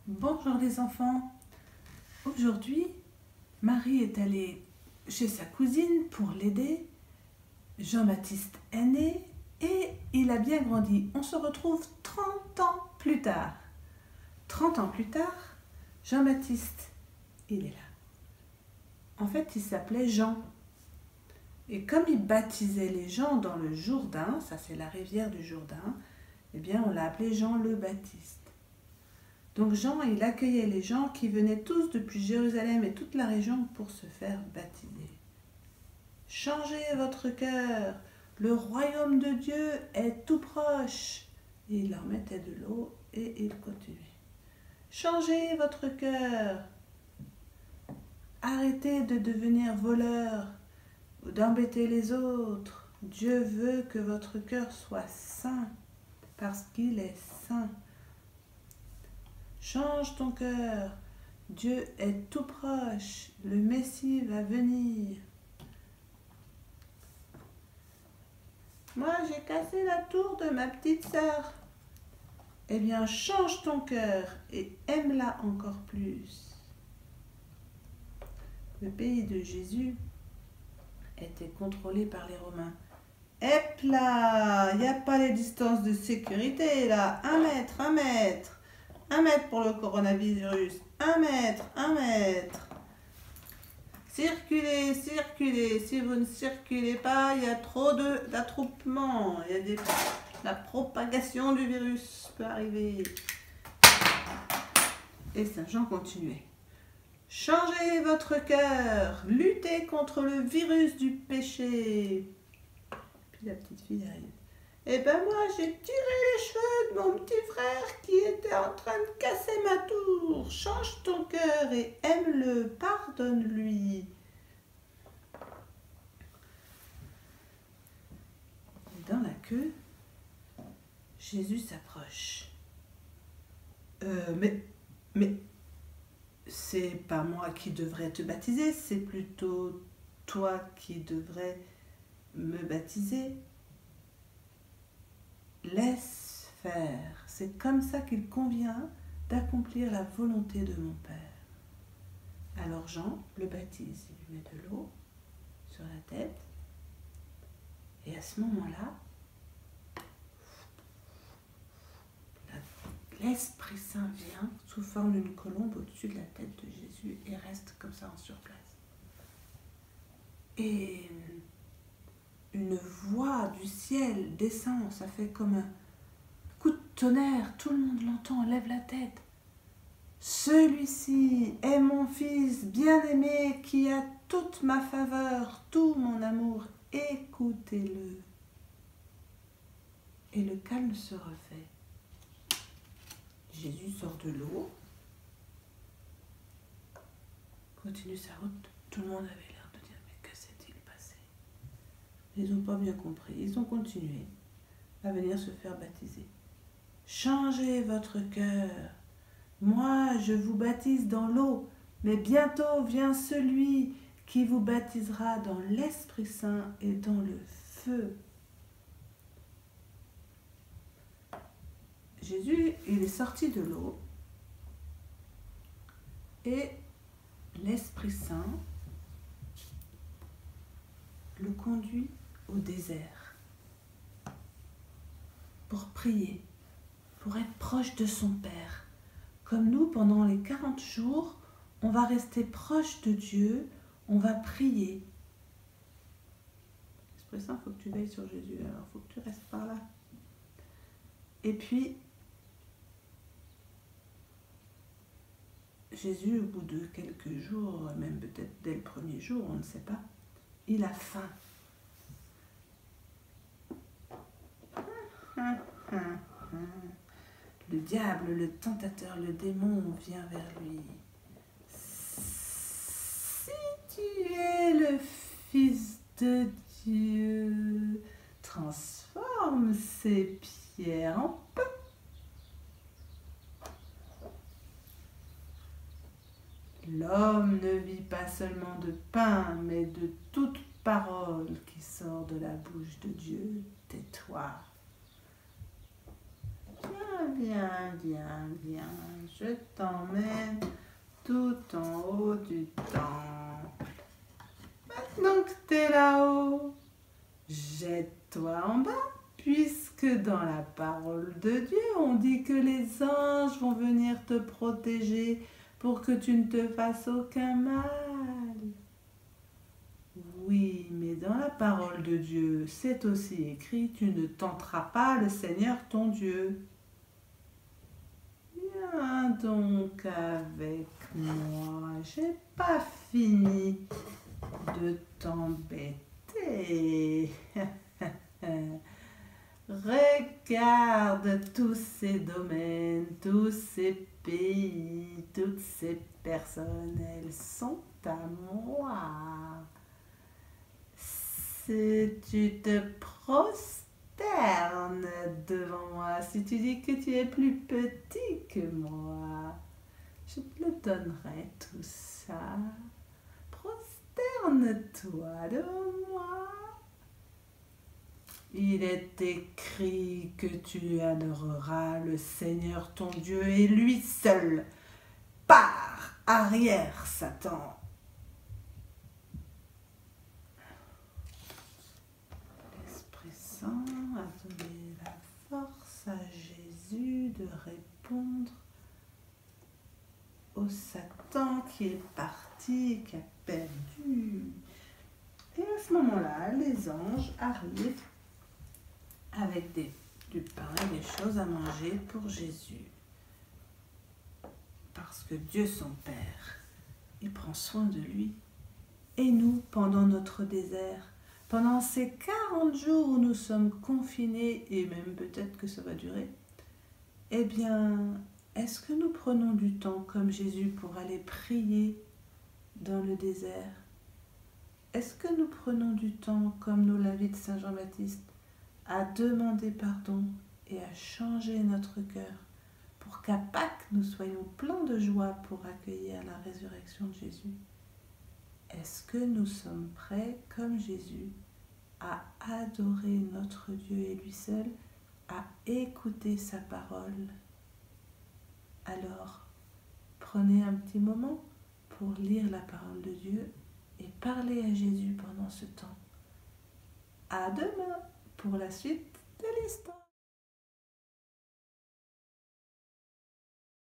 Bonjour les enfants. Aujourd'hui, Marie est allée chez sa cousine pour l'aider. Jean-Baptiste est né et il a bien grandi. On se retrouve 30 ans plus tard. 30 ans plus tard, Jean-Baptiste, il est là. En fait, il s'appelait Jean. Et comme il baptisait les gens dans le Jourdain, ça c'est la rivière du Jourdain, eh bien on l'a appelé Jean le Baptiste. Donc Jean, il accueillait les gens qui venaient tous depuis Jérusalem et toute la région pour se faire baptiser. Changez votre cœur, le royaume de Dieu est tout proche. Et il leur mettait de l'eau et il continuait. Changez votre cœur, arrêtez de devenir voleur ou d'embêter les autres. Dieu veut que votre cœur soit saint parce qu'il est saint. Change ton cœur, Dieu est tout proche, le Messie va venir. Moi, j'ai cassé la tour de ma petite sœur. Eh bien, change ton cœur et aime-la encore plus. Le pays de Jésus était contrôlé par les Romains. Hep là, il n'y a pas les distances de sécurité là. 1 mètre, 1 mètre. 1 mètre pour le coronavirus. 1 mètre, 1 mètre. Circulez, circulez. Si vous ne circulez pas, il y a trop d'attroupements. La propagation du virus peut arriver. Et Saint Jean continuait. Changez votre cœur. Luttez contre le virus du péché. Puis la petite fille arrive. Eh ben moi, j'ai tiré les cheveux de mon petit frère qui était en train de casser ma tour. Change ton cœur et aime-le, pardonne-lui. Et dans la queue, Jésus s'approche. Mais c'est pas moi qui devrais te baptiser, c'est plutôt toi qui devrais me baptiser. Laisse faire, c'est comme ça qu'il convient d'accomplir la volonté de mon Père. Alors Jean le baptise, il lui met de l'eau sur la tête, et à ce moment-là, l'Esprit Saint vient sous forme d'une colombe au-dessus de la tête de Jésus et reste comme ça en surplace. Et une voix du ciel descend, ça fait comme un coup de tonnerre, tout le monde l'entend, lève la tête. Celui-ci est mon fils bien-aimé qui a toute ma faveur, tout mon amour, écoutez-le. Et le calme se refait. Jésus sort de l'eau, continue sa route, tout le monde avait l'air de dire mais que s'est-il passé? Ils n'ont pas bien compris, ils ont continué à venir se faire baptiser. Changez votre cœur. Moi, je vous baptise dans l'eau, mais bientôt vient celui qui vous baptisera dans l'Esprit Saint et dans le feu. Jésus, il est sorti de l'eau et l'Esprit Saint le conduit au désert pour prier, pour être proche de son Père. Comme nous, pendant les 40 jours, on va rester proche de Dieu, on va prier. L'Esprit Saint, il faut que tu veilles sur Jésus, alors il faut que tu restes par là. Et puis, Jésus, au bout de quelques jours, même peut-être dès le premier jour, on ne sait pas, il a faim. Le diable, le tentateur, le démon vient vers lui. Si tu es le Fils de Dieu, transforme ces pierres en pain. L'homme ne vit pas seulement de pain, mais de toute parole qui sort de la bouche de Dieu. Tais-toi. viens, viens, viens, je t'emmène tout en haut du temple. Maintenant que t'es là-haut, jette-toi en bas, puisque dans la parole de Dieu, on dit que les anges vont venir te protéger pour que tu ne te fasses aucun mal. Oui, mais dans la parole de Dieu, c'est aussi écrit, tu ne tenteras pas le Seigneur ton Dieu. Viens donc avec moi, j'ai pas fini de t'embêter. Regarde tous ces domaines, tous ces pays, toutes ces personnes, elles sont à moi. Si tu te prosternes devant moi, si tu dis que tu es plus petit que moi, je te le donnerai tout ça. Prosterne-toi devant moi. Il est écrit que tu adoreras le Seigneur ton Dieu et lui seul. Pars arrière, Satan. L'Esprit Saint a donné la force à Jésus de répondre au Satan qui est parti, qui a perdu. Et à ce moment-là, les anges arrivent avec du pain et des choses à manger pour Jésus. Parce que Dieu son Père, il prend soin de lui. Et nous, pendant notre désert, pendant ces 40 jours où nous sommes confinés, et même peut-être que ça va durer, eh bien, est-ce que nous prenons du temps comme Jésus pour aller prier dans le désert? Est-ce que nous prenons du temps comme nous l'invite Saint Jean-Baptiste à demander pardon et à changer notre cœur pour qu'à Pâques nous soyons pleins de joie pour accueillir la résurrection de Jésus? Est-ce que nous sommes prêts, comme Jésus, à adorer notre Dieu et lui seul, à écouter sa parole? Alors, prenez un petit moment pour lire la parole de Dieu et parler à Jésus pendant ce temps. À demain pour la suite de l'histoire.